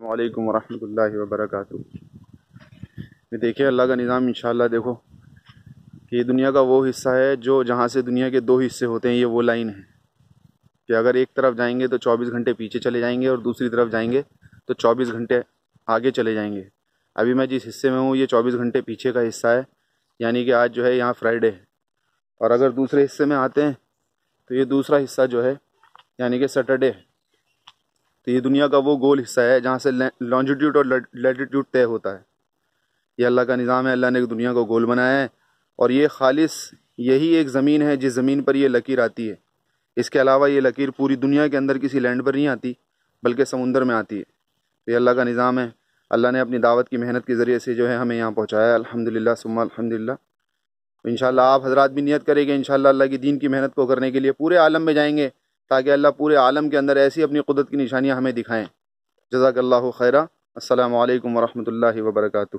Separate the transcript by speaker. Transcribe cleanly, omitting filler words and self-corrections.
Speaker 1: وعلیکم ورحمۃ اللہ وبرکاتہ۔ دیکھیے اللہ کا نظام انشاءاللہ دیکھو کہ یہ دنیا کا وہ حصہ ہے جو جہاں سے دنیا کے دو حصے ہوتے ہیں، یہ وہ لائن ہے کہ اگر ایک طرف جائیں گے تو 24 گھنٹے پیچھے چلے جائیں گے اور دوسری طرف جائیں گے تو 24 گھنٹے آگے چلے جائیں گے۔ ابھی میں جس حصے میں ہوں یہ 24 گھنٹے پیچھے کا حصہ ہے، یعنی کہ آج جو ہے یہاں فرائیڈے ہے، اور اگر دوسرے حصے میں آتے ہیں تو یہ دوسرا حصہ جو ہے یعنی کہ سیٹرڈے ہے۔ تو یہ دنیا کا وہ گول حصہ ہے جہاں سے لانجیٹیوڈ اور لیٹیٹیوڈ طے ہوتا ہے۔ یہ اللہ کا نظام ہے، اللہ نے ایک دنیا کو گول بنایا ہے، اور یہ خالص یہی ایک زمین ہے جس زمین پر یہ لکیر آتی ہے۔ اس کے علاوہ یہ لکیر پوری دنیا کے اندر کسی لینڈ پر نہیں آتی بلکہ سمندر میں آتی ہے۔ تو یہ اللہ کا نظام ہے، اللہ نے اپنی دعوت کی محنت کے ذریعے سے جو ہے ہمیں یہاں پہنچایا ہے، الحمدللہ ثم الحمدللہ۔ انشاءاللہ آپ حضرات بھی نیت کریں گے انشاءاللہ اللہ کی دین کی محنت کو کرنے کے لیے پورے عالم میں جائیں گے، تاکہ اللہ پورے عالم کے اندر ایسی اپنی قدرت کی نشانیاں ہمیں دکھائیں۔ جزاک اللہ خیرہ۔ السلام علیکم ورحمۃ اللہ وبرکاتہ۔